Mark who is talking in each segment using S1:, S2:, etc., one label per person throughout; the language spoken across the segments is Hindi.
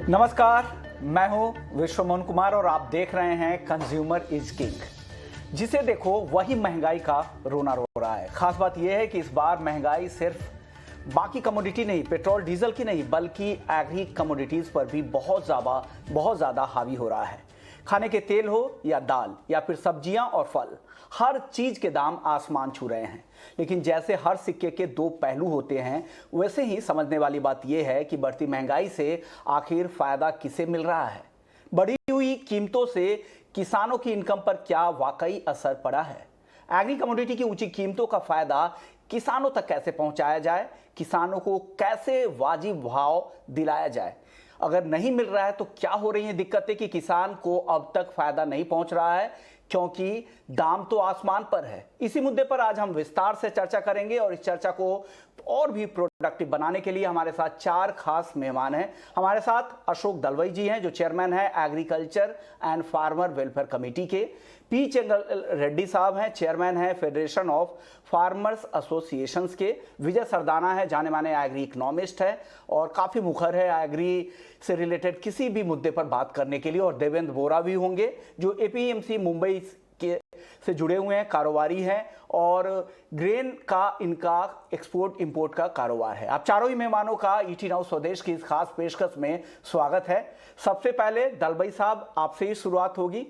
S1: नमस्कार, मैं हूं विश्व मोहन कुमार और आप देख रहे हैं कंज्यूमर इज किंग। जिसे देखो वही महंगाई का रोना रो रहा है। खास बात यह है कि इस बार महंगाई सिर्फ बाकी कमोडिटी नहीं, पेट्रोल डीजल की नहीं, बल्कि एग्री कमोडिटीज पर भी बहुत ज़्यादा हावी हो रहा है। खाने के तेल हो या दाल या फिर सब्जियां और फल, हर चीज के दाम आसमान छू रहे हैं। लेकिन जैसे हर सिक्के के दो पहलू होते हैं, वैसे ही समझने वाली बात यह है कि बढ़ती महंगाई से आखिर फायदा किसे मिल रहा है। बढ़ी हुई कीमतों से किसानों की इनकम पर क्या वाकई असर पड़ा है? एग्री कमोडिटी की ऊंची कीमतों का फायदा किसानों तक कैसे पहुंचाया जाए? किसानों को कैसे वाजिब भाव दिलाया जाए? अगर नहीं मिल रहा है तो क्या हो रही हैं दिक्कतें कि किसान को अब तक फायदा नहीं पहुंच रहा है, क्योंकि दाम तो आसमान पर है। इसी मुद्दे पर आज हम विस्तार से चर्चा करेंगे और इस चर्चा को और भी प्रोडक्टिव बनाने के लिए हमारे साथ चार खास मेहमान हैं। हमारे साथ अशोक दलवई जी हैं, जो चेयरमैन हैं agriculture and farmer welfare committee के। पी चेंगल रेड्डी साहब हैं, चेयरमैन हैं फेडरेशन ऑफ फार्मर्स एसोसिएशंस के। विजय सरदाना है, जाने माने एग्री इकोनॉमिस्ट है और काफ़ी मुखर है एग्री से रिलेटेड किसी भी मुद्दे पर बात करने के लिए। और देवेंद्र बोरा भी होंगे, जो एपीएमसी मुंबई के से जुड़े हुए हैं, कारोबारी हैं और ग्रेन का इनका एक्सपोर्ट इंपोर्ट का कारोबार है। आप चारों ही मेहमानों का ईटी नाउ स्वदेश की इस खास पेशकश में स्वागत है। सबसे पहले दलबई साहब, आपसे ही शुरुआत होगी,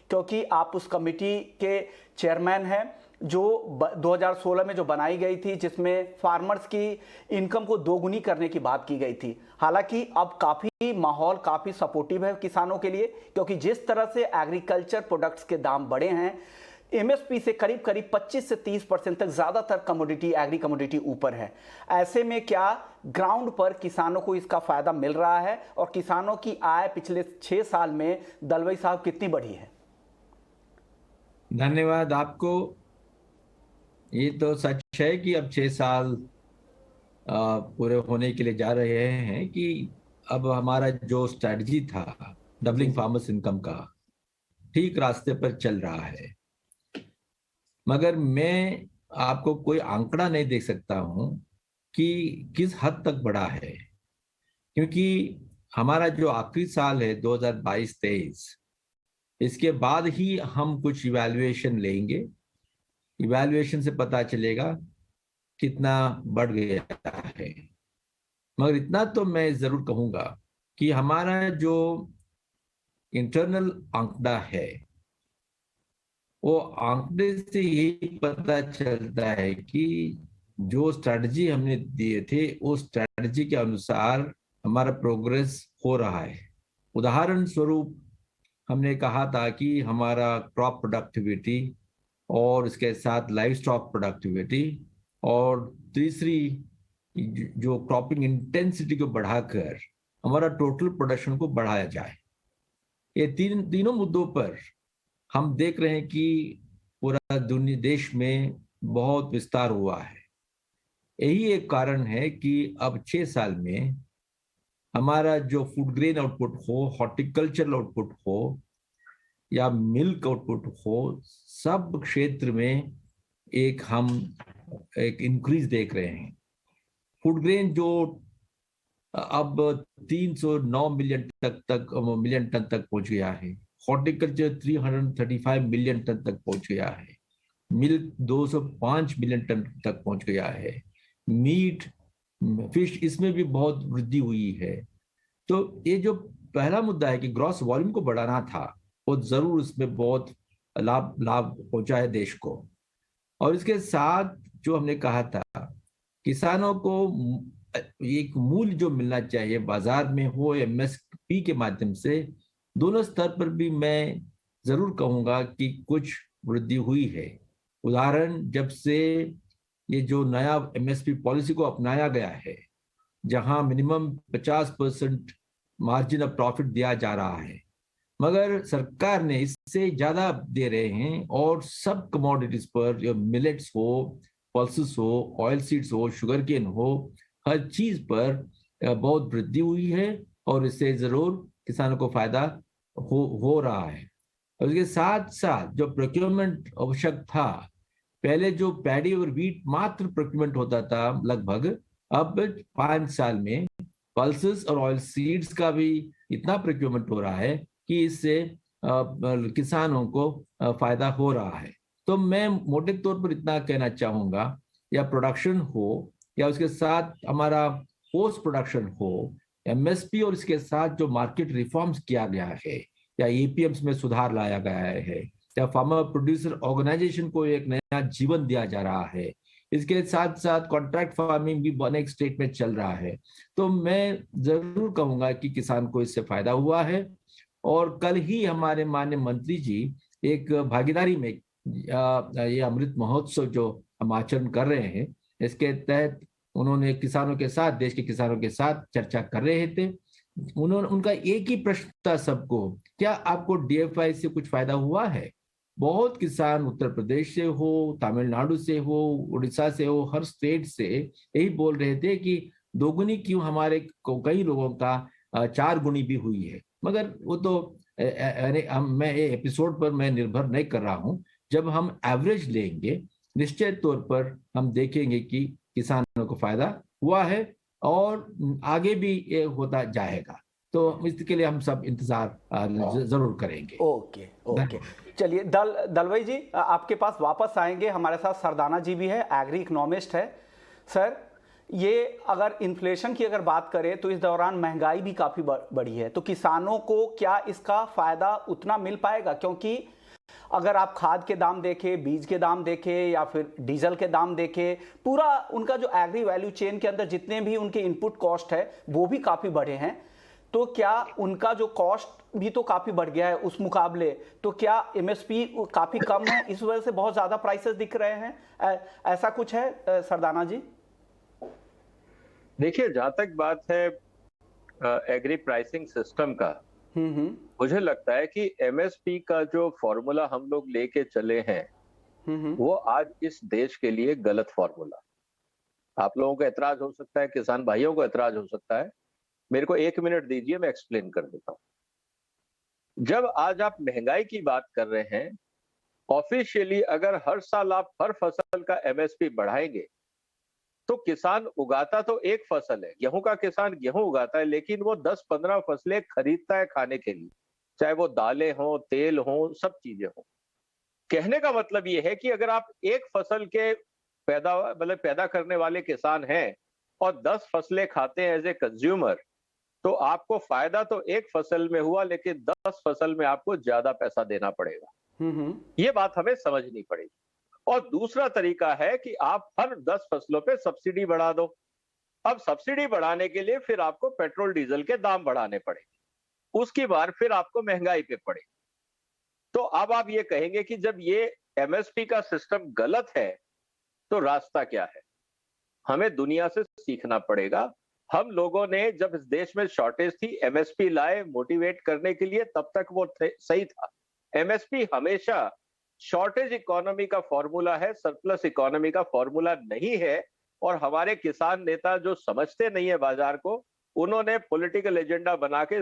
S1: क्योंकि आप उस कमेटी के चेयरमैन हैं जो 2016 में जो बनाई गई थी, जिसमें फार्मर्स की इनकम को दोगुनी करने की बात की गई थी। हालांकि अब काफ़ी माहौल काफ़ी सपोर्टिव है किसानों के लिए, क्योंकि जिस तरह से एग्रीकल्चर प्रोडक्ट्स के दाम बढ़े हैं, एमएसपी से करीब 25 से 30% तक ज़्यादातर कमोडिटी एग्री कमोडिटी ऊपर है। ऐसे में क्या ग्राउंड पर किसानों को इसका फ़ायदा मिल रहा है और किसानों की आय पिछले 6 साल में दलवई साहब कितनी बढ़ी है?
S2: धन्यवाद आपको। ये तो सच है कि अब 6 साल पूरे होने के लिए जा रहे हैं कि अब हमारा जो स्ट्रैटेजी था डबलिंग फार्मर्स इनकम का, ठीक रास्ते पर चल रहा है। मगर मैं आपको कोई आंकड़ा नहीं दे सकता हूं कि किस हद तक बढ़ा है, क्योंकि हमारा जो आखिरी साल है 2022-23, इसके बाद ही हम कुछ इवैल्यूएशन लेंगे। इवैल्यूएशन से पता चलेगा कितना बढ़ गया है। मगर इतना तो मैं जरूर कहूंगा कि हमारा जो इंटरनल आंकड़ा है, वो आंकड़े से यही पता चलता है कि जो स्ट्रैटेजी हमने दिए थे, उस स्ट्रैटेजी के अनुसार हमारा प्रोग्रेस हो रहा है। उदाहरण स्वरूप हमने कहा था कि हमारा क्रॉप प्रोडक्टिविटी और इसके साथ लाइव स्टॉक प्रोडक्टिविटी और तीसरी जो क्रॉपिंग इंटेंसिटी को बढ़ाकर हमारा टोटल प्रोडक्शन को बढ़ाया जाए। ये तीनों मुद्दों पर हम देख रहे हैं कि पूरा दुनिया देश में बहुत विस्तार हुआ है। यही एक कारण है कि अब 6 साल में हमारा जो फूड ग्रेन आउटपुट हो, हॉर्टिकल्चरल आउटपुट हो या मिल्क आउटपुट हो, सब क्षेत्र में हम एक इंक्रीज देख रहे हैं। फूड ग्रेन जो अब 309 मिलियन टन तक पहुंच गया है, हॉर्टिकल्चर 335 मिलियन टन तक पहुंच गया है, मिल्क 205 मिलियन टन तक पहुंच गया है, मीट फिश इसमें भी बहुत वृद्धि हुई है। तो ये जो पहला मुद्दा है कि ग्रॉस वॉल्यूम को बढ़ाना था, वो जरूर इसमें बहुत लाभ पहुंचा है देश को। और इसके साथ जो हमने कहा था, किसानों को एक मूल्य जो मिलना चाहिए बाजार में हो एमएसपी के माध्यम से, दोनों स्तर पर भी मैं जरूर कहूंगा कि कुछ वृद्धि हुई है। उदाहरण, जब से ये जो नया एमएसपी पॉलिसी को अपनाया गया है, जहां मिनिमम 50% मार्जिन ऑफ प्रॉफिट दिया जा रहा है, मगर सरकार ने इससे ज्यादा दे रहे हैं और सब कमोडिटीज पर, या मिलेट्स हो, पल्सेस हो, ऑयल सीड्स हो, शुगर केन हो, हर चीज पर बहुत वृद्धि हुई है और इससे जरूर किसानों को फायदा हो रहा है। और इसके साथ साथ जो प्रोक्योरमेंट आवश्यक था, पहले जो पैडी और वीट मात्र प्रोक्योरमेंट होता था लगभग, अब 5 साल में पल्सेस और ऑयल सीड्स का भी इतना प्रोक्योरमेंट हो रहा है कि इससे किसानों को फायदा हो रहा है। तो मैं मोटे तौर पर इतना कहना चाहूंगा, या प्रोडक्शन हो या उसके साथ हमारा पोस्ट प्रोडक्शन हो, एमएसपी और इसके साथ जो मार्केट रिफॉर्म्स किया गया है, या एपीएम्स में सुधार लाया गया है, या फार्मर प्रोड्यूसर ऑर्गेनाइजेशन को एक नया जीवन दिया जा रहा है, इसके साथ साथ कॉन्ट्रैक्ट फार्मिंग भी अनेक स्टेट में चल रहा है, तो मैं जरूर कहूंगा कि किसान को इससे फायदा हुआ है। और कल ही हमारे माननीय मंत्री जी एक भागीदारी में ये अमृत महोत्सव जो हम आचरण कर रहे हैं, इसके तहत उन्होंने किसानों के साथ, देश के किसानों के साथ चर्चा कर रहे थे। उनका एक ही प्रश्न था सबको, क्या आपको डीएफआई से कुछ फायदा हुआ है? बहुत किसान उत्तर प्रदेश से हो, तमिलनाडु से हो, उड़ीसा से हो, हर स्टेट से यही बोल रहे थे कि दोगुनी क्यों, हमारे कई लोगों का 4 गुनी भी हुई है। मगर वो तो मैं ये एपिसोड पर मैं निर्भर नहीं कर रहा हूं। जब हम एवरेज लेंगे, निश्चित तौर पर हम देखेंगे कि किसानों को फायदा हुआ है और आगे भी ये होता जाएगा। तो इसके लिए हम सब इंतजार जरूर करेंगे।
S1: ओके ओके, चलिए दलवई जी आपके पास वापस आएंगे। हमारे साथ सरदाना जी भी है, एग्री इकोनॉमिस्ट है। सर, ये अगर इन्फ्लेशन की अगर बात करें तो इस दौरान महंगाई भी काफ़ी बढ़ी है, तो किसानों को क्या इसका फ़ायदा उतना मिल पाएगा? क्योंकि अगर आप खाद के दाम देखें, बीज के दाम देखें या फिर डीजल के दाम देखें, पूरा उनका जो एग्री वैल्यू चेन के अंदर जितने भी उनके इनपुट कॉस्ट है वो भी काफ़ी बढ़े हैं। तो क्या उनका जो कॉस्ट भी तो काफ़ी बढ़ गया है उस मुकाबले, तो क्या एमएसपी काफ़ी कम है, इस वजह से बहुत ज़्यादा प्राइसेस दिख रहे हैं? ऐसा कुछ है सरदाना जी?
S3: देखिए, जहां तक बात है एग्री प्राइसिंग सिस्टम का, मुझे लगता है कि एमएसपी का जो फॉर्मूला हम लोग लेके चले हैं वो आज इस देश के लिए गलत फॉर्मूला। आप लोगों को एतराज हो सकता है, किसान भाइयों को एतराज हो सकता है, मेरे को 1 मिनट दीजिए, मैं एक्सप्लेन कर देता हूं। जब आज आप महंगाई की बात कर रहे हैं, ऑफिशियली अगर हर साल आप हर फसल का एमएसपी बढ़ाएंगे तो किसान उगाता तो एक फसल है, गेहूं का किसान गेहूं उगाता है, लेकिन वो 10-15 फसलें खरीदता है खाने के लिए, चाहे वो दालें हो, तेल हो, सब चीजें हो। कहने का मतलब ये है कि अगर आप एक फसल के पैदा करने वाले किसान हैं और 10 फसलें खाते हैं एज ए कंज्यूमर, तो आपको फायदा तो एक फसल में हुआ, लेकिन 10 फसल में आपको ज्यादा पैसा देना पड़ेगा। ये बात हमें समझनी पड़ेगी। और दूसरा तरीका है कि आप हर 10 फसलों पे सब्सिडी बढ़ा दो। अब सब्सिडी बढ़ाने के लिए फिर आपको पेट्रोल डीजल के दाम बढ़ाने पड़ेंगे, उसकी बार फिर आपको महंगाई पे पड़ेगी। तो अब आप ये कहेंगे कि जब ये एमएसपी का सिस्टम गलत है तो रास्ता क्या है? हमें दुनिया से सीखना पड़ेगा। हम लोगों ने जब इस देश में शॉर्टेज थी, एमएसपी लाए मोटिवेट करने के लिए, तब तक वो सही था। एमएसपी हमेशा शॉर्टेज इकोनॉमी का फॉर्मूला है, सरप्लस इकोनॉमी का फॉर्मूला नहीं है। और हमारे किसान नेता जो समझते नहीं है बाजार को, उन्होंने पॉलिटिकल एजेंडा बना के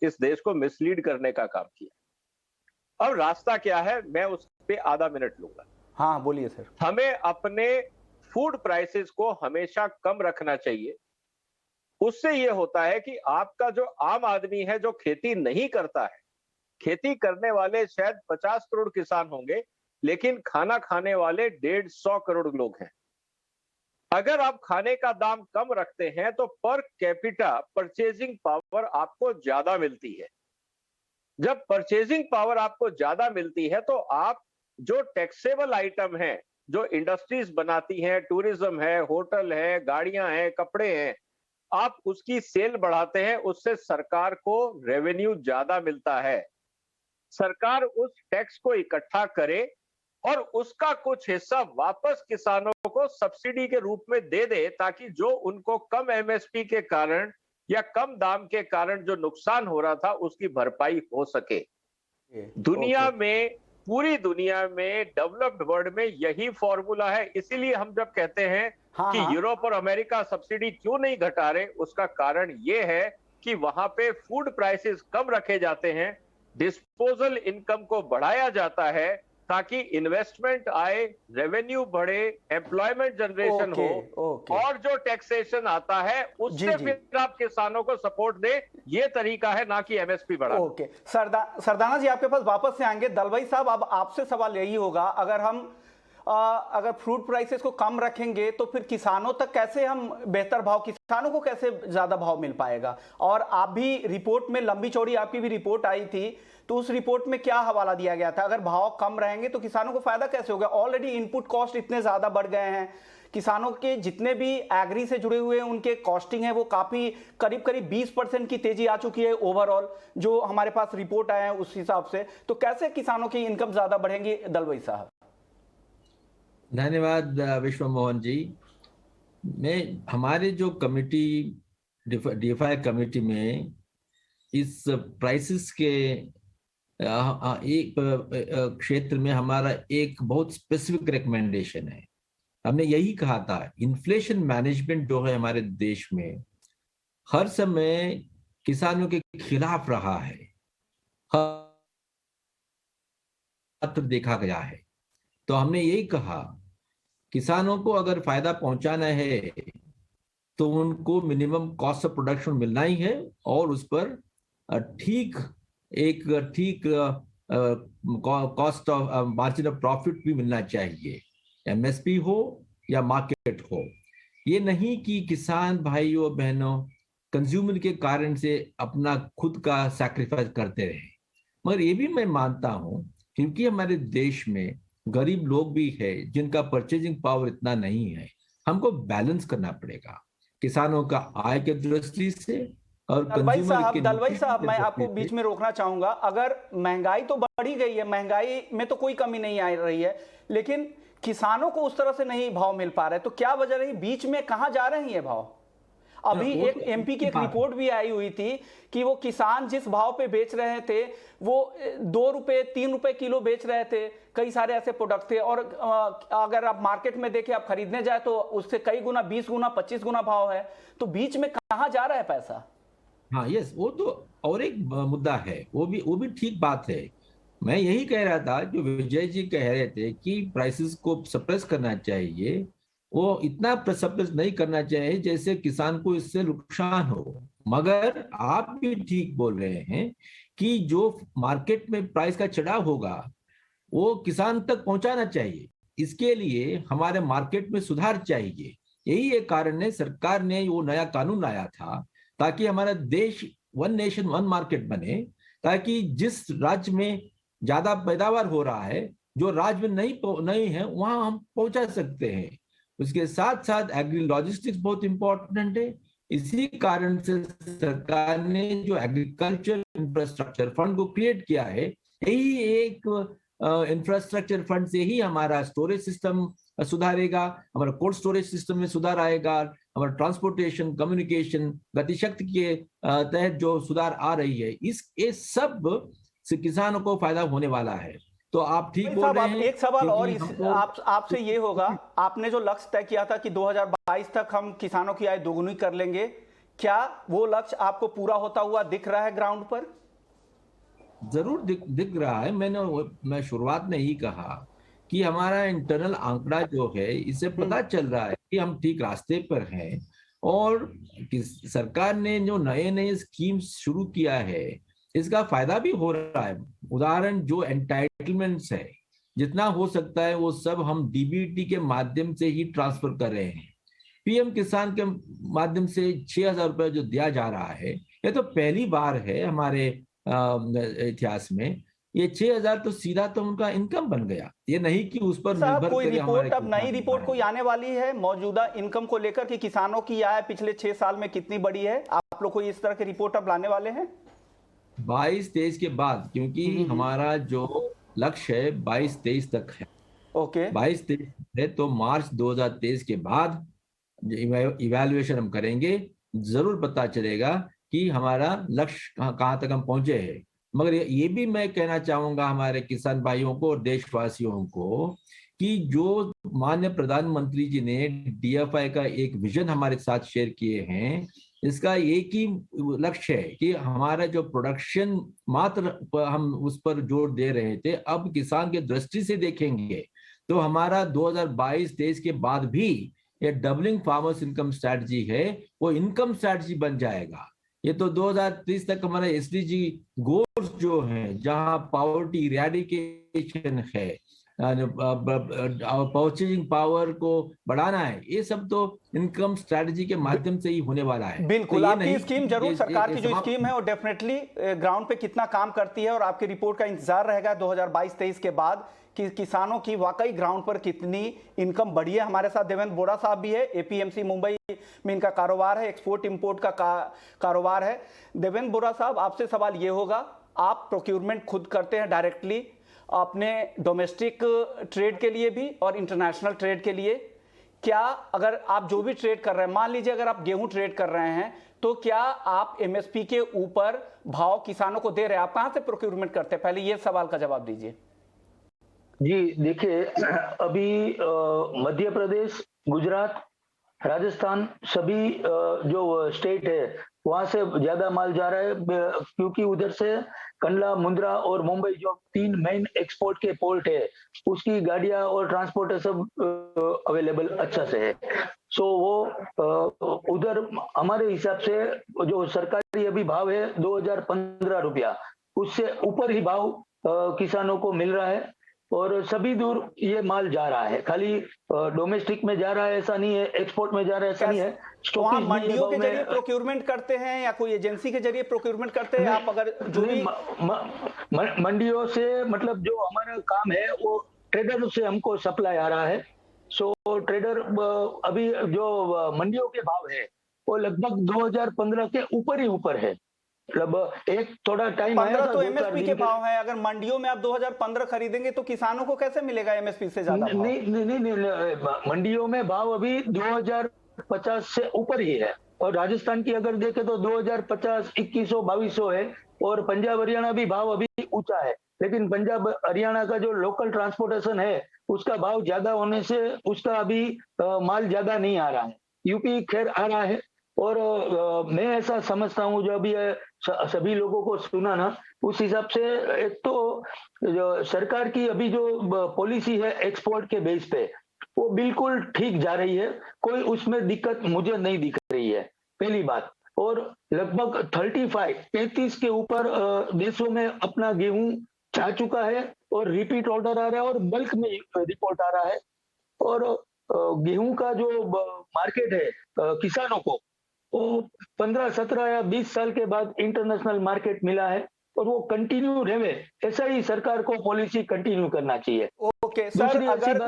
S3: इस देश को मिसलीड करने का काम किया। अब रास्ता क्या है, मैं उस पे आधा मिनट लूंगा।
S1: हाँ बोलिए सर। हमें
S3: अपने फूड प्राइसेस को हमेशा कम रखना चाहिए। उससे यह होता है कि आपका जो आम आदमी है, जो खेती नहीं करता है, खेती करने वाले शायद 50 करोड़ किसान होंगे, लेकिन खाना खाने वाले 150 करोड़ लोग हैं। अगर आप खाने का दाम कम रखते हैं तो पर कैपिटा परचेजिंग पावर आपको ज्यादा मिलती है। जब परचेजिंग पावर आपको ज्यादा मिलती है तो आप जो टैक्सेबल आइटम है, जो इंडस्ट्रीज बनाती हैं, टूरिज्म है, होटल है, गाड़ियां हैं, कपड़े हैं, आप उसकी सेल बढ़ाते हैं, उससे सरकार को रेवेन्यू ज्यादा मिलता है। सरकार उस टैक्स को इकट्ठा करे और उसका कुछ हिस्सा वापस किसानों को सब्सिडी के रूप में दे दे, ताकि जो उनको कम एमएसपी के कारण या कम दाम के कारण जो नुकसान हो रहा था उसकी भरपाई हो सके। दुनिया में, पूरी दुनिया में, डेवलप्ड वर्ल्ड में यही फॉर्मूला है। इसीलिए हम जब कहते हैं कि यूरोप और अमेरिका सब्सिडी क्यों नहीं घटा रहे, उसका कारण यह है कि वहां पे फूड प्राइसेस कम रखे जाते हैं, डिस्पोजल इनकम को बढ़ाया जाता है, ताकि इन्वेस्टमेंट आए, रेवेन्यू बढ़े, एम्प्लॉयमेंट जनरेशन हो, और जो टैक्सेशन आता है उससे फिर आप किसानों को सपोर्ट दे। ये तरीका है, ना कि एमएसपी बढ़ा।
S1: ओके, सरदाना जी आपके पास वापस से आएंगे। दलवाई साहब, अब आपसे सवाल यही होगा, अगर फ्रूट प्राइसेस को कम रखेंगे तो फिर किसानों तक कैसे हम बेहतर भाव, किसानों को कैसे ज्यादा भाव मिल पाएगा? और आप भी रिपोर्ट में, लंबी चौड़ी आपकी भी रिपोर्ट आई थी, तो उस रिपोर्ट में क्या हवाला दिया गया था? अगर भाव कम रहेंगे तो किसानों को फायदा कैसे होगा? ऑलरेडी इनपुट कॉस्ट इतने ज्यादा बढ़ गए हैं, किसानों के जितने भी एग्री से जुड़े हुए उनके कॉस्टिंग है वो काफी करीब 20% की तेजी आ चुकी है ओवरऑल, जो हमारे पास रिपोर्ट आया है उस हिसाब से। तो कैसे किसानों की इनकम ज्यादा बढ़ेंगी दलवाई साहब?
S2: धन्यवाद विश्व मोहन जी। हमारे जो कमेटी, डीएफआई कमेटी में इस प्राइसेस के एक क्षेत्र में हमारा एक बहुत स्पेसिफिक रिकमेंडेशन है। हमने यही कहा था, इन्फ्लेशन मैनेजमेंट जो है हमारे देश में हर समय किसानों के खिलाफ रहा है, हर देखा गया है। तो हमने यही कहा, किसानों को अगर फायदा पहुंचाना है तो उनको मिनिमम कॉस्ट ऑफ प्रोडक्शन मिलना ही है, और उस पर ठीक cost of margin of profit भी मिलना चाहिए, एमएसपी हो या मार्केट हो। ये नहीं कि किसान भाइयों बहनों कंज्यूमर के कारण से अपना खुद का सैक्रिफाइस करते रहे। मगर ये भी मैं मानता हूं, क्योंकि हमारे देश में गरीब लोग भी है जिनका परचेजिंग पावर इतना नहीं है, हमको बैलेंस करना पड़ेगा किसानों का आय के दृष्टि से और कंज्यूमर के।
S1: दलवाई साहब, मैं आपको बीच में रोकना चाहूंगा। अगर महंगाई तो बढ़ी गई है, महंगाई में तो कोई कमी नहीं आ रही है, लेकिन किसानों को उस तरह से नहीं भाव मिल पा रहे, तो क्या वजह रही? बीच में कहां जा रहे हैं ये भाव? अभी एक एमपी की एक रिपोर्ट भी आई हुई थी कि वो किसान जिस भाव पे बेच रहे थे वो 2 रुपए 3 रुपए किलो बेच रहे थे। कई सारे ऐसे प्रोडक्ट थे, और अगर आप मार्केट में देखें, आप खरीदने जाए तो उससे कई गुना, 20 गुना 25 गुना भाव है। तो बीच में कहां जा रहा है पैसा?
S2: हाँ, यस, वो तो और एक मुद्दा है, वो भी ठीक बात है। मैं यही कह रहा था, जो विजय जी कह रहे थे कि प्राइसेस को सप्रेस करना चाहिए, वो इतना सप्रेस नहीं करना चाहिए जैसे किसान को इससे नुकसान हो। मगर आप भी ठीक बोल रहे हैं कि जो मार्केट में प्राइस का चढ़ाव होगा वो किसान तक पहुंचाना चाहिए। इसके लिए हमारे मार्केट में सुधार चाहिए। यही एक कारण है सरकार ने वो नया कानून लाया था, ताकि हमारा देश वन नेशन वन मार्केट बने, ताकि जिस राज्य में ज्यादा पैदावार हो रहा है, जो राज्य में नहीं है, वहां हम पहुंचा सकते हैं। उसके साथ साथ एग्री लॉजिस्टिक्स बहुत इंपॉर्टेंट है। इसी कारण से सरकार ने जो एग्रीकल्चर इंफ्रास्ट्रक्चर फंड को क्रिएट किया है, यही एक इंफ्रास्ट्रक्चर फंड से ही हमारा स्टोरेज सिस्टम सुधारेगा, हमारा कोल्ड स्टोरेज सिस्टम में सुधार आएगा, हमारा ट्रांसपोर्टेशन, कम्युनिकेशन, गतिशक्ति के तहत जो सुधार आ रही है, ये सब से किसानों को फायदा होने वाला है। तो आप ठीक बोल रहे हैं।
S1: एक सवाल और आपसे ये होगा, आपने जो लक्ष्य तय किया था कि 2022 तक हम किसानों की आय दोगुनी कर लेंगे, क्या वो लक्ष्य आपको पूरा होता हुआ दिख रहा है ग्राउंड पर?
S2: जरूर दिख रहा है। मैं शुरुआत में ही कहा कि हमारा इंटरनल आंकड़ा जो है, इससे पता चल रहा है कि हम ठीक रास्ते पर हैं, और सरकार ने जो नए स्कीम्स शुरू किया है इसका फायदा भी हो रहा है। उदाहरण, जो एंटाइटलमेंट्स है, जितना हो सकता है वो सब हम डीबीटी के माध्यम से ही ट्रांसफर कर रहे हैं। पीएम किसान के माध्यम से 6,000 रुपए जो दिया जा रहा है, ये तो पहली बार है हमारे इतिहास में। ये 6,000 तो सीधा तो उनका इनकम बन गया, ये नहीं कि उस पर निर्भर
S1: कोई रिपोर्ट, अब नई रिपोर्ट कोई आने वाली है मौजूदा इनकम को लेकर कि किसानों की आय पिछले 6 साल में कितनी बढ़ी है? आप लोग कोई इस तरह की रिपोर्ट अब लाने वाले हैं
S2: 22-23 के बाद? क्योंकि हमारा जो लक्ष्य है 22-23 तक है।
S1: ओके,
S2: 22-23 है, तो मार्च 2023 के बाद इवैल्यूएशन हम करेंगे, जरूर पता चलेगा कि हमारा लक्ष्य कहाँ तक हम पहुंचे हैं। मगर ये भी मैं कहना चाहूंगा हमारे किसान भाइयों को और देशवासियों को कि जो माननीय प्रधानमंत्री जी ने डीएफआई का एक विजन हमारे साथ शेयर किए हैं, इसका एक ही लक्ष्य है कि हमारा जो प्रोडक्शन मात्र हम उस पर जोर दे रहे थे, अब किसान की दृष्टि से देखेंगे तो हमारा 2022-23 के बाद भी ये डबलिंग फार्मर्स इनकम स्ट्रैटेजी है, वो इनकम स्ट्रैटेजी बन जाएगा। ये तो 2030 तक हमारा एसडीजी गोल्स जो है, जहां पॉवर्टी इरेडिकेशन है, परचेजिंग पावर को बढ़ाना है, ये सब तो इनकम स्ट्रैटेजी के माध्यम से ही होने वाला है।
S1: बिल्कुल,
S2: तो
S1: आपकी स्कीम जरूर, सरकार की जो स्कीम है वो डेफिनेटली ग्राउंड पे कितना काम करती है, और आपकी रिपोर्ट का इंतजार रहेगा 2022-23 के बाद कि किसानों की वाकई ग्राउंड पर कितनी इनकम बढ़ी है। हमारे साथ देवेंद्र बोरा साहब भी है, एपीएमसी मुंबई में इनका कारोबार है, एक्सपोर्ट इंपोर्ट का कारोबार है। देवेंद्र बोरा साहब, आपसे सवाल ये होगा, आप प्रोक्योरमेंट खुद करते हैं डायरेक्टली अपने डोमेस्टिक ट्रेड के लिए भी और इंटरनेशनल ट्रेड के लिए, क्या अगर आप जो भी ट्रेड कर रहे हैं, मान लीजिए अगर आप गेहूं ट्रेड कर रहे हैं, तो क्या आप एमएसपी के ऊपर भाव किसानों को दे रहे हैं? आप कहां से प्रोक्योरमेंट करते हैं? पहले ये सवाल का जवाब दीजिए।
S4: जी देखिए, अभी मध्य प्रदेश, गुजरात, राजस्थान, सभी जो स्टेट है वहां से ज्यादा माल जा रहा है, क्योंकि उधर से कंडला, मुंद्रा और मुंबई जो 3 मेन एक्सपोर्ट के पोर्ट है, उसकी गाड़ियां और ट्रांसपोर्ट सब अवेलेबल अच्छा से है। सो वो उधर हमारे हिसाब से जो सरकारी अभी भाव है 2015 रुपया, उससे ऊपर ही भाव किसानों को मिल रहा है, और सभी दूर ये माल जा रहा है। खाली डोमेस्टिक में जा रहा है ऐसा नहीं है, एक्सपोर्ट में जा रहा है ऐसा नहीं है।
S1: तो आप मंडियों के जरिए प्रोक्योरमेंट करते हैं या कोई एजेंसी के जरिए प्रोक्योरमेंट करते हैं? आप अगर जो भी
S4: मंडियों से, मतलब जो हमारा काम है वो ट्रेडर से हमको सप्लाई आ रहा है। सो ट्रेडर अभी जो मंडियों के भाव है वो लगभग 2015 के ऊपर ही ऊपर है। मतलब एक थोड़ा टाइम आया था,
S1: तो एमएसपी के भाव है, अगर मंडियों में आप 2015 खरीदेंगे तो किसानों को कैसे मिलेगा एमएसपी से ज्यादा भाव?
S4: नहीं, मंडियों में भाव अभी 2050 से ऊपर ही है, और राजस्थान की अगर देखें तो 2050, 2100-2200 है, और पंजाब हरियाणा भी भाव अभी ऊंचा है। लेकिन पंजाब हरियाणा का जो लोकल ट्रांसपोर्टेशन है उसका भाव ज्यादा होने से उसका अभी माल ज्यादा नहीं आ रहा है। यूपी खैर आ रहा है, और मैं ऐसा समझता हूँ, जो अभी सभी लोगों को सुना ना, उस हिसाब से एक तो जो सरकार की अभी जो पॉलिसी है एक्सपोर्ट के बेस पे, वो बिल्कुल ठीक जा रही है, कोई उसमें दिक्कत मुझे नहीं दिख रही है, पहली बात। और लगभग 35 के ऊपर देशों में अपना गेहूं जा चुका है, और रिपीट ऑर्डर आ रहा है, और बल्क में रिपोर्ट आ रहा है। और गेहूं का जो मार्केट है किसानों को, वो 15, 17 या 20 साल के बाद इंटरनेशनल मार्केट मिला है, और वो कंटिन्यू रहे, ऐसा ही सरकार को पॉलिसी कंटिन्यू करना चाहिए।
S1: ओके सर, अगर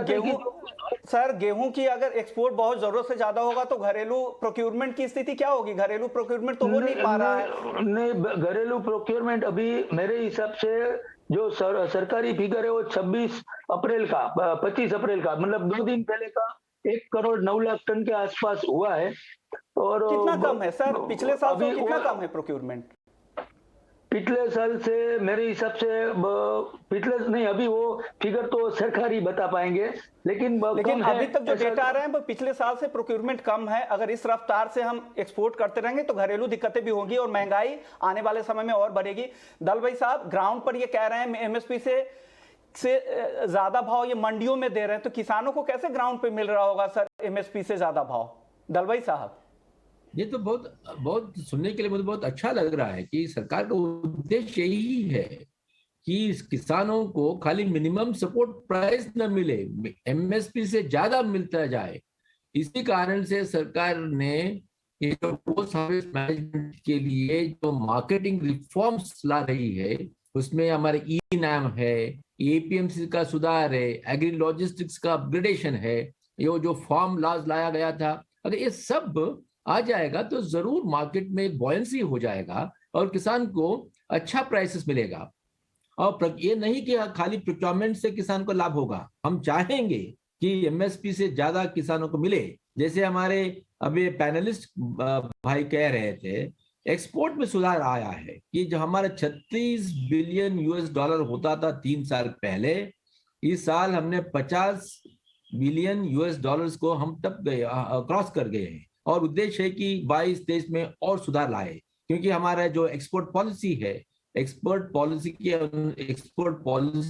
S1: गेहूं की अगर एक्सपोर्ट बहुत जरूरत से ज्यादा होगा तो घरेलू प्रोक्योरमेंट की स्थिति क्या होगी? घरेलू प्रोक्योरमेंट तो हो नहीं पा रहा है।
S4: नहीं, घरेलू प्रोक्योरमेंट अभी मेरे हिसाब से जो सरकारी फिगर है वो 26 अप्रैल का, 25 अप्रैल का, मतलब 2 दिन पहले का 1 करोड़ 9 लाख टन के आसपास हुआ है। और
S1: कितना कम है सर? पिछले साल से कितना कम है प्रोक्योरमेंट?
S4: पिछले साल से मेरे हिसाब से पिछले नहीं, अभी वो फिगर तो सरकार ही बता पाएंगे, लेकिन
S1: अभी तक जो डेटा आ रहे हैं वो पिछले साल से प्रोक्योरमेंट कम है। अगर इस रफ्तार से हम एक्सपोर्ट करते रहेंगे तो घरेलू दिक्कतें भी होंगी और महंगाई आने वाले समय में और बढ़ेगी। दल भाई साहब, ग्राउंड पर ये कह रहे हैं एमएसपी से ज्यादा भाव ये मंडियों में दे रहे हैं, तो किसानों को कैसे ग्राउंड पे मिल रहा होगा सर एमएसपी से ज्यादा भाव? दल भाई साहब,
S2: ये तो बहुत सुनने के लिए मुझे बहुत अच्छा लग रहा है कि सरकार का उद्देश्य यही है कि किसानों को खाली मिनिमम सपोर्ट प्राइस न मिले, एमएसपी से ज्यादा मिलता जाए। इसी कारण से सरकार ने ये जो पोस्ट हार्वेस्ट मैनेजमेंट के लिए जो मार्केटिंग रिफॉर्म्स ला रही है, उसमें हमारे ई नाम है, एपीएमसी का सुधार है, एग्री लॉजिस्टिक्स का अपग्रेडेशन है, ये जो फार्म लॉज लाया गया था, अगर ये सब आ जाएगा तो जरूर मार्केट में एक बॉयंसी हो जाएगा और किसान को अच्छा प्राइसेस मिलेगा। और ये नहीं कि खाली प्रोक्योरमेंट से किसान को लाभ होगा, हम चाहेंगे कि एमएसपी से ज्यादा किसानों को मिले। जैसे हमारे अभी पैनलिस्ट भाई कह रहे थे, एक्सपोर्ट में सुधार आया है कि जो हमारा 36 बिलियन यूएस डॉलर होता था 3 साल पहले, इस साल हमने 50 बिलियन यूएस डॉलर्स को हम तब क्रॉस कर गए हैं। और उद्देश्य है कि 22-23 में और सुधार लाए, क्योंकि हमारा जो एक्सपोर्ट पॉलिसी है, एक्सपोर्ट पॉलिसी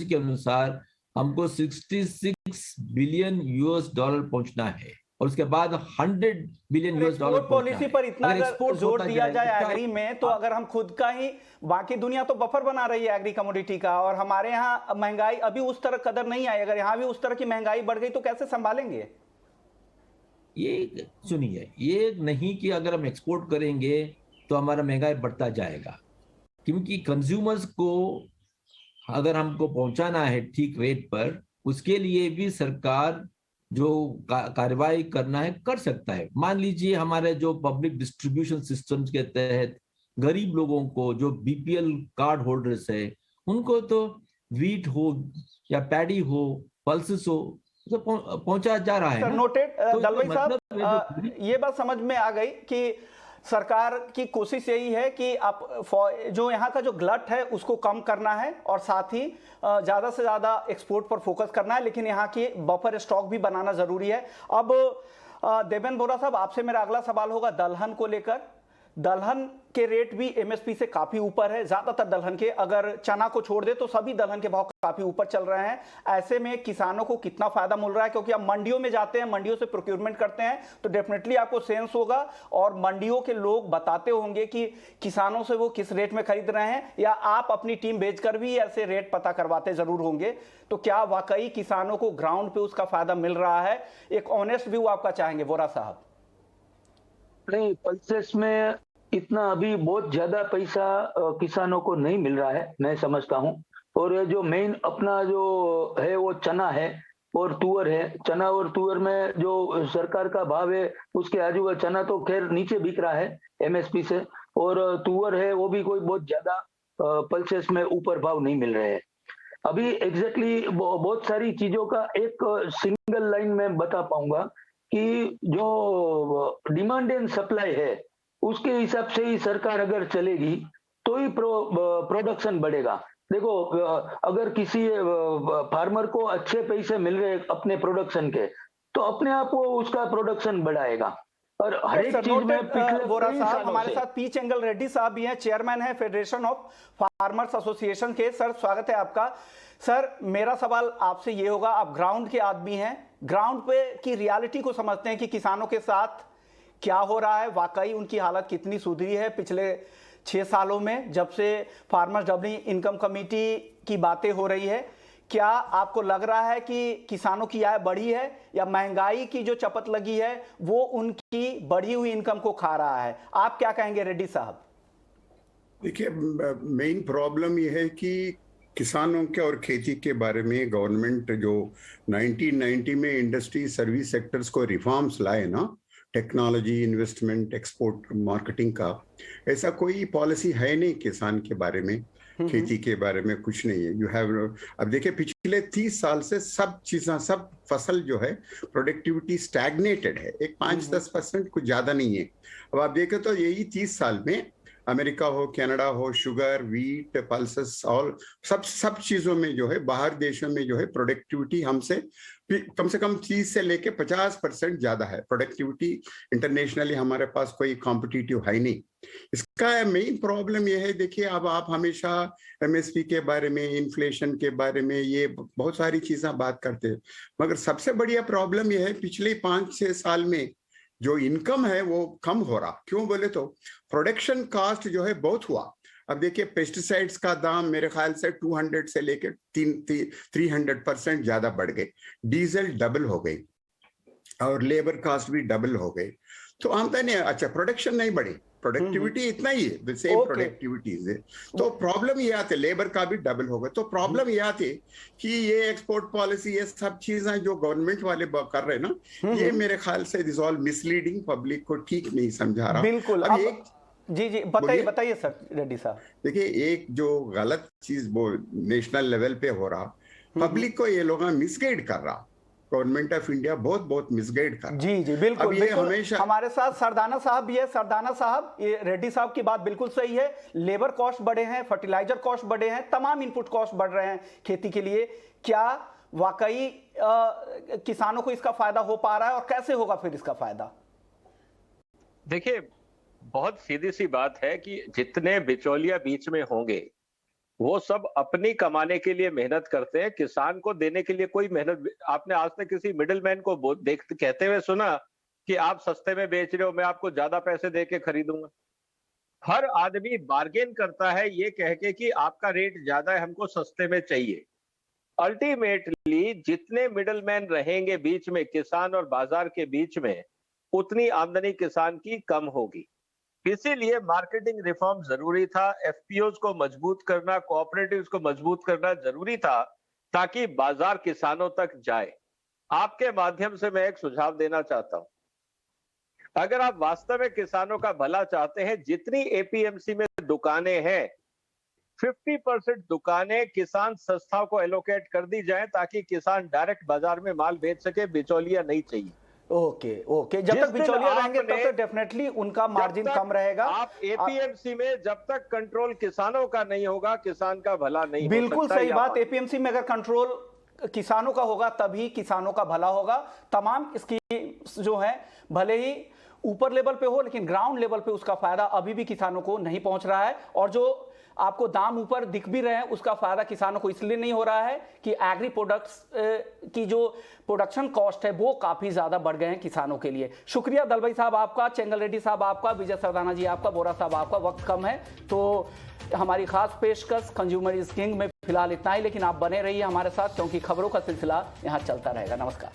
S2: के अनुसार हमको 66 बिलियन यूएस डॉलर पहुंचना है और उसके बाद 100 billion US dollar
S1: export policy पर इतना अगर जोर दिया जाए एग्री में, तो अगर हम खुद का ही, बाकी दुनिया तो बफर बना रही है एग्री कमोडिटी का, और हमारे यहाँ महंगाई अभी उस तरह कदर नहीं आई, अगर यहाँ भी उस तरह की महंगाई बढ़ गई तो कैसे संभालेंगे?
S2: ये सुनिए, ये नहीं कि अगर हम एक्सपोर्ट करेंगे तो हमारा महंगाई बढ़ता जाएगा, क्योंकि कंज्यूमर्स को अगर हमको पहुंचाना है ठीक रेट पर, उसके लिए भी सरकार जो कार्रवाई करना है कर सकता है। मान लीजिए हमारे जो पब्लिक डिस्ट्रीब्यूशन सिस्टम्स के तहत गरीब लोगों को, जो बीपीएल कार्ड होल्डर्स है, उनको तो व्हीट हो या पैडी हो, पल्सेस हो, तो पहुंचा जा रहा है।
S1: नोटेड दलवाई साहब,
S2: मतलब
S1: ये बात समझ में आ गई कि सरकार की कोशिश यही है कि आप जो यहाँ का जो ग्लट है उसको कम करना है और साथ ही ज़्यादा से ज़्यादा एक्सपोर्ट पर फोकस करना है, लेकिन यहाँ की बफर स्टॉक भी बनाना ज़रूरी है। अब देवेंद्र बोरा साहब, आपसे मेरा अगला सवाल होगा दलहन को लेकर। दलहन के रेट भी एमएसपी से काफी ऊपर है, ज्यादातर दलहन के, अगर चना को छोड़ दे तो सभी दलहन के भाव काफी ऊपर चल रहे हैं। ऐसे में किसानों को कितना फायदा मिल रहा है? क्योंकि आप मंडियों में जाते हैं, मंडियों से प्रोक्योरमेंट करते हैं, तो डेफिनेटली आपको सेंस होगा और मंडियों के लोग बताते होंगे कि किसानों से वो किस रेट में खरीद रहे हैं, या आप अपनी टीम भेजकर भी ऐसे रेट पता करवाते जरूर होंगे। तो क्या वाकई किसानों को ग्राउंड पे उसका फायदा मिल रहा है? एक ऑनेस्ट व्यू आपका चाहेंगे बोरा साहब।
S4: नहीं, पल्सेस में इतना अभी बहुत ज्यादा पैसा किसानों को नहीं मिल रहा है, मैं समझता हूँ। और ये जो मेन अपना जो है वो चना है और तुअर है। चना और तुअर में जो सरकार का भाव है उसके आजू, चना तो खैर नीचे बिक रहा है एमएसपी से, और तुअर है वो भी कोई बहुत ज्यादा पल्सेस में ऊपर भाव नहीं मिल रहे हैं अभी। एग्जैक्टली बहुत सारी चीजों का एक सिंगल लाइन में बता पाऊंगा कि जो डिमांड एंड सप्लाई है उसके हिसाब से ही सरकार अगर चलेगी तो ही प्रोडक्शन बढ़ेगा। देखो, अगर किसी फार्मर को अच्छे पैसे मिल रहे अपने प्रोडक्शन के, तो अपने आप वो उसका प्रोडक्शन बढ़ाएगा। और हर एक चीज में पिछले
S1: बोरा साहब, हमारे साथ पी चेंगल रेड्डी साहब भी हैं, चेयरमैन है फेडरेशन ऑफ फार्मर्स एसोसिएशन के। सर, स्वागत है आपका। सर, मेरा सवाल आपसे ये होगा, आप ग्राउंड के आदमी हैं, ग्राउंड पे की रियलिटी को समझते हैं कि किसानों के साथ क्या हो रहा है, वाकई उनकी हालत कितनी सुधरी है पिछले 6 सालों में, जब से फार्मर्स डबलिंग इनकम कमेटी की बातें हो रही है। क्या आपको लग रहा है कि किसानों की आय बढ़ी है, या महंगाई की जो चपत लगी है वो उनकी बढ़ी हुई इनकम को खा रहा है? आप क्या कहेंगे रेड्डी साहब?
S5: देखिए, मेन प्रॉब्लम ये है कि किसानों के और खेती के बारे में गवर्नमेंट जो 1990 में इंडस्ट्री सर्विस सेक्टर्स को रिफॉर्म्स लाए ना, टेक्नोलॉजी, इन्वेस्टमेंट, एक्सपोर्ट, मार्केटिंग का, ऐसा कोई पॉलिसी है नहीं किसान के बारे में, खेती के बारे में कुछ नहीं है। यू हैव, अब देखिए पिछले 30 साल से सब चीज़ें, सब फसल जो है प्रोडक्टिविटी स्टैग्नेटेड है, एक 5-10% कुछ ज़्यादा नहीं है। अब आप देखें तो यही 30 साल में अमेरिका हो, कनाडा हो, शुगर, वीट, पल्सेस, और सब चीज़ों में जो है, बाहर देशों में जो है प्रोडक्टिविटी हमसे कम से कम 30 से लेके 50% ज़्यादा है प्रोडक्टिविटी। इंटरनेशनली हमारे पास कोई कॉम्पिटिटिव है नहीं। इसका मेन प्रॉब्लम ये है, देखिए अब आप हमेशा एमएसपी के बारे में, इन्फ्लेशन के बारे में, ये बहुत सारी चीज़ें बात करते हैं, मगर सबसे बढ़िया प्रॉब्लम ये है पिछले 5-6 साल में जो इनकम है वो कम हो रहा। क्यों बोले तो प्रोडक्शन कॉस्ट जो है बहुत हुआ। अब देखिए पेस्टिसाइड्स का दाम मेरे ख्याल से 200 से लेकर 300% ज्यादा बढ़ गए, डीजल डबल हो गई और लेबर कॉस्ट भी डबल हो गए। तो आमदनी, अच्छा प्रोडक्शन नहीं बढ़ी, प्रोडक्टिविटी इतना ही है, सेम प्रोडक्टिविटी है। तो प्रॉब्लम ये आते, लेबर का भी डबल हो गया। तो प्रॉब्लम ये आती कि ये एक्सपोर्ट पॉलिसी, ये सब चीजें जो गवर्नमेंट वाले कर रहे हैं ना, ये मेरे ख्याल से दिस ऑल मिसलीडिंग, पब्लिक को ठीक नहीं समझा रहा।
S1: बिल्कुल। अब एक जी बताइए सर रेड्डी साहब।
S5: देखिए, एक जो गलत चीज वो नेशनल लेवल पे हो रहा, पब्लिक को ये लोग मिसगाइड कर रहा, गवर्नमेंट ऑफ इंडिया बहुत मिसगाइड कर रहा।
S1: जी बिल्कुल, बिल्कुल।
S5: हमेशा
S1: हमारे साथ सरदाना साहब भी है। सरदाना साहब, ये रेड्डी साहब की बात बिल्कुल सही है, लेबर कॉस्ट बढ़े हैं, फर्टिलाइजर कॉस्ट बढ़े हैं, तमाम इनपुट कॉस्ट बढ़ रहे हैं खेती के लिए। क्या वाकई किसानों को इसका फायदा हो पा रहा है, और कैसे होगा फिर इसका फायदा?
S3: देखिए, बहुत सीधी सी बात है कि जितने बिचौलिया बीच में होंगे, वो सब अपनी कमाने के लिए मेहनत करते हैं। किसान को देने के लिए कोई मेहनत, आपने आज तक किसी मिडलमैन को कहते हुए सुना कि आप सस्ते में बेच रहे हो, मैं आपको ज्यादा पैसे दे के खरीदूंगा? हर आदमी बार्गेन करता है ये कह के कि आपका रेट ज्यादा है, हमको सस्ते में चाहिए। अल्टीमेटली जितने मिडलमैन रहेंगे बीच में, किसान और बाजार के बीच में, उतनी आमदनी किसान की कम होगी। इसीलिए मार्केटिंग रिफॉर्म जरूरी था, एफपीओज को मजबूत करना, कोऑपरेटिव्स को मजबूत करना जरूरी था, ताकि बाजार किसानों तक जाए। आपके माध्यम से मैं एक सुझाव देना चाहता हूं। अगर आप वास्तव में किसानों का भला चाहते हैं, जितनी एपीएमसी में दुकानें हैं, 50% दुकानें किसान संस्थाओं को एलोकेट कर दी जाए, ताकि किसान डायरेक्ट बाजार में माल बेच सके, बिचौलिया नहीं चाहिए।
S1: ओके ओके, जब तक बिचौलिया रहेंगे तब तक डेफिनेटली उनका मार्जिन कम रहेगा।
S3: आप एपीएमसी में जब तक कंट्रोल किसानों का नहीं होगा, किसान का भला नहीं हो सकता।
S1: बिल्कुल सही बात। एपीएमसी में अगर कंट्रोल किसानों का होगा तभी किसानों का भला होगा। तमाम स्कीम जो है भले ही ऊपर लेवल पे हो, लेकिन ग्राउंड लेवल पे उसका फायदा अभी भी किसानों को नहीं पहुंच रहा है। और जो आपको दाम ऊपर दिख भी रहे हैं, उसका फायदा किसानों को इसलिए नहीं हो रहा है कि एग्री प्रोडक्ट्स की जो प्रोडक्शन कॉस्ट है वो काफी ज्यादा बढ़ गए हैं किसानों के लिए। शुक्रिया दलभाई साहब आपका, चेंगल रेड्डी साहब आपका, विजय सरदाना जी आपका, बोरा साहब आपका। वक्त कम है तो हमारी खास पेशकश कंज्यूमर इज किंग में फिलहाल इतना ही, लेकिन आप बने रहिए हमारे साथ क्योंकि खबरों का सिलसिला यहां चलता रहेगा। नमस्कार।